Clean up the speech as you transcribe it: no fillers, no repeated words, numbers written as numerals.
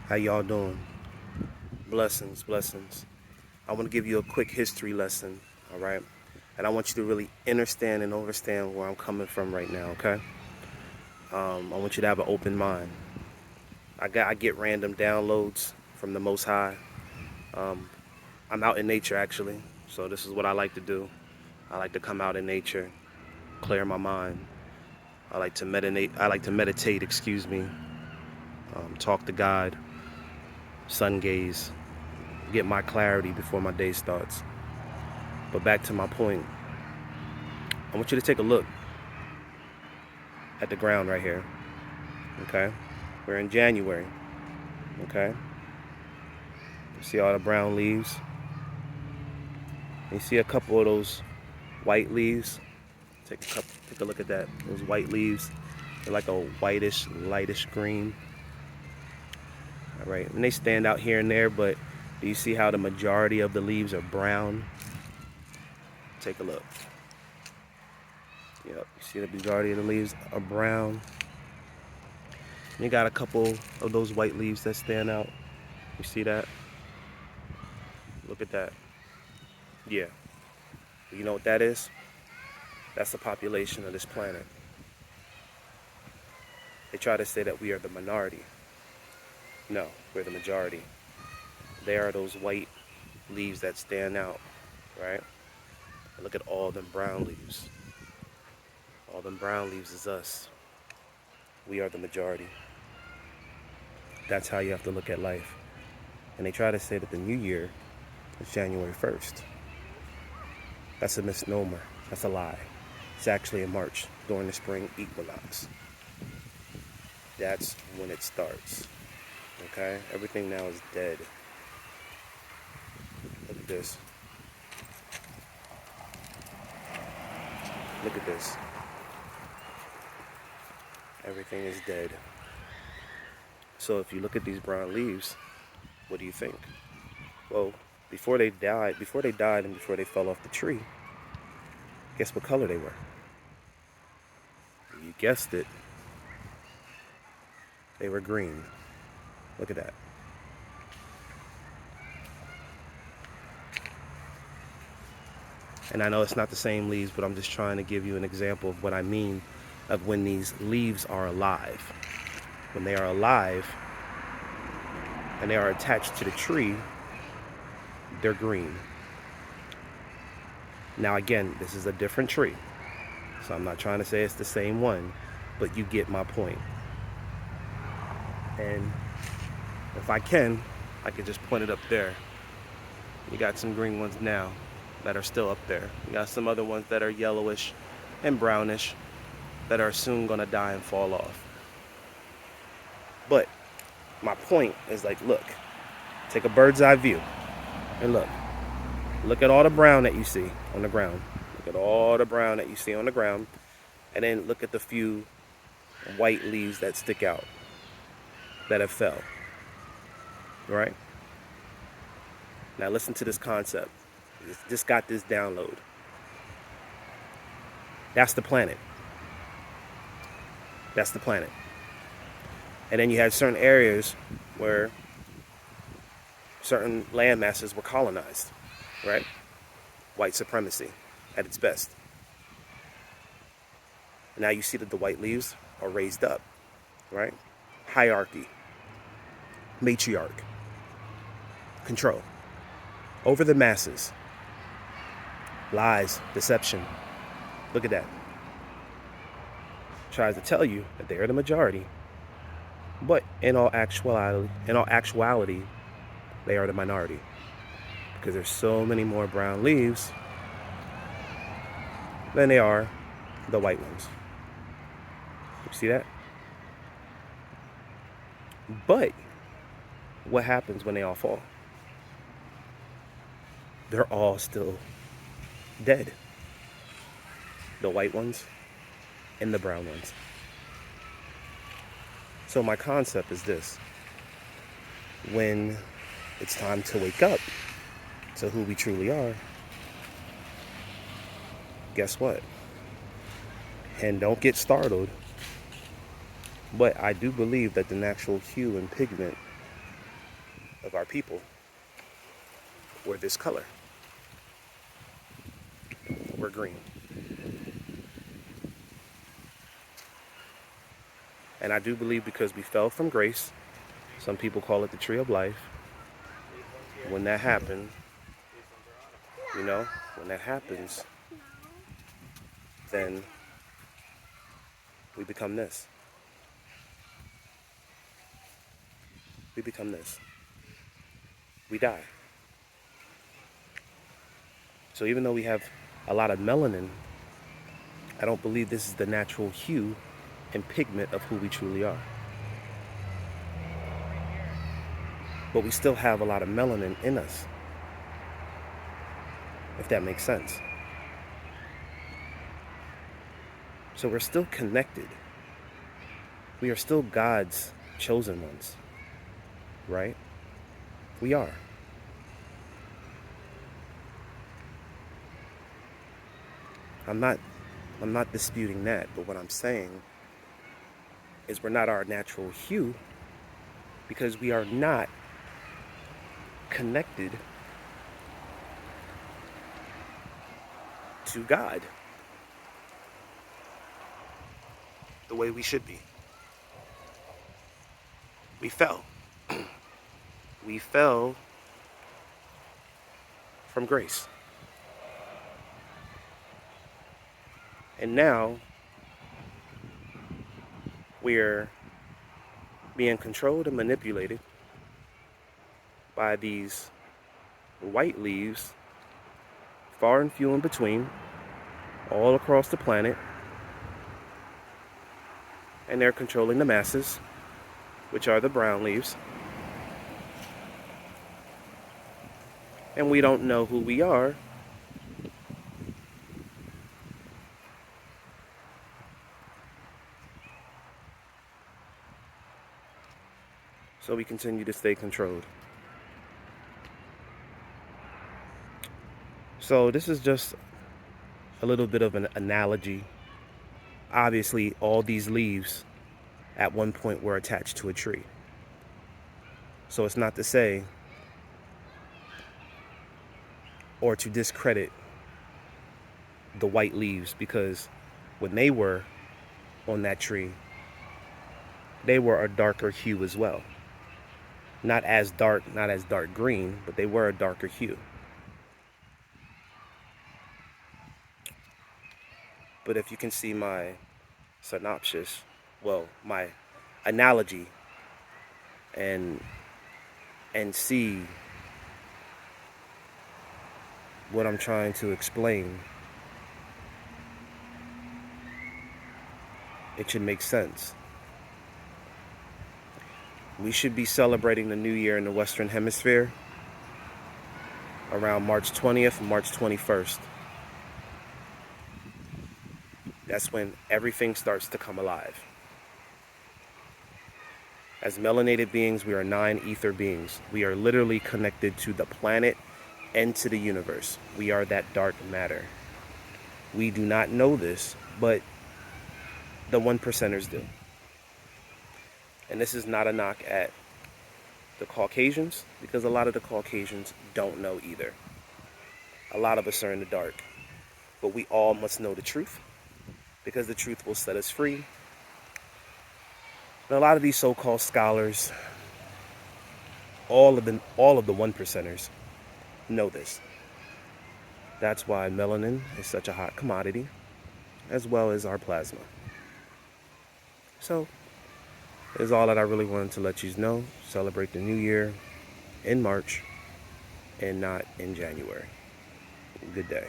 How y'all doing? Blessings, blessings. I want to give you a quick history lesson, all right? And I want you to really understand and understand where I'm coming from right now, okay? I want you to have an open mind. I get random downloads from the Most High. Um, I'm out in nature actually, so this is what I like to do. I like to come out in nature, clear my mind. I like to meditate. Excuse me. Talk to God, sun gaze, get my clarity before my day starts. But back to my point, I want you to take a look at the ground right here, okay? We're in January, okay? You see all the brown leaves? You see a couple of those white leaves? Take a look at that. Those white leaves, they're like a whitish, lightish green. All right, and they stand out here and there, but do you see how the majority of the leaves are brown? Take a look. Yep, you see the majority of the leaves are brown. And you got a couple of those white leaves that stand out. You see that? Look at that. Yeah. You know what that is? That's the population of this planet. They try to say that we are the minority. No, we're the majority. They are those white leaves that stand out, right? And look at all them brown leaves. All them brown leaves is us. We are the majority. That's how you have to look at life. And they try to say that the new year is January 1st. That's a misnomer. That's a lie. It's actually in March during the spring equinox. That's when it starts. Okay? Everything now is dead. Look at this. Look at this. Everything is dead. So if you look at these brown leaves, what do you think? Well, before they died and before they fell off the tree, guess what color they were? You guessed it. They were green. Look at that. And I know it's not the same leaves, but I'm just trying to give you an example of what I mean of when these leaves are alive. When they are alive and they are attached to the tree, they're green. Now again, this is a different tree. So I'm not trying to say it's the same one, but you get my point. And if I could just point it up there. You got some green ones now that are still up there. You got some other ones that are yellowish and brownish that are soon gonna die and fall off. But my point is like, look, take a bird's eye view and look at all the brown that you see on the ground. Look at all the brown that you see on the ground, and then look at the few white leaves that stick out that have fell. Right? Now listen to this concept. Just got this download. That's the planet. That's the planet. And then you had certain areas where certain land masses were colonized, right? White supremacy at its best. And now you see that the white leaves are raised up, right? Hierarchy, matriarch, control over the masses, lies, deception. Look at that. Tries to tell you that they are the majority, but in all actuality, they are the minority, because there's so many more brown leaves than they are the white ones. You see that? But what happens when they all fall? They're all still dead. The white ones and the brown ones. So my concept is this. When it's time to wake up to who we truly are, guess what? And don't get startled, but I do believe that the natural hue and pigment of our people were this color. We're green. And I do believe because we fell from grace, some people call it the tree of life. When that happened, when that happens, then we become this. We become this. We die. So even though we have a lot of melanin, I don't believe this is the natural hue and pigment of who we truly are. But we still have a lot of melanin in us, if that makes sense. So we're still connected. We are still God's chosen ones, right? We are. I'm not disputing that, but what I'm saying is we're not our natural hue because we are not connected to God the way we should be. We fell. We fell from grace. And now we're being controlled and manipulated by these white leaves, far and few in between, all across the planet. And they're controlling the masses, which are the brown leaves. And we don't know who we are. So we continue to stay controlled. So this is just a little bit of an analogy. Obviously, all these leaves at one point were attached to a tree. So it's not to say or to discredit the white leaves, because when they were on that tree, they were a darker hue as well. Not as dark green, but they were a darker hue. But if you can see my synopsis, my analogy, and see what I'm trying to explain, it should make sense. We should be celebrating the new year in the Western Hemisphere around March 20th and March 21st. That's when everything starts to come alive. As melanated beings, we are 9 ether beings. We are literally connected to the planet and to the universe. We are that dark matter. We do not know this, but the 1%ers do. And this is not a knock at the Caucasians, because a lot of the Caucasians don't know either. A lot of us are in the dark. But we all must know the truth, because the truth will set us free. And a lot of these so-called scholars, all of the 1%ers know this. That's why melanin is such a hot commodity, as well as our plasma. So, is all that I really wanted to let you know. Celebrate the new year in March and not in January. Good day.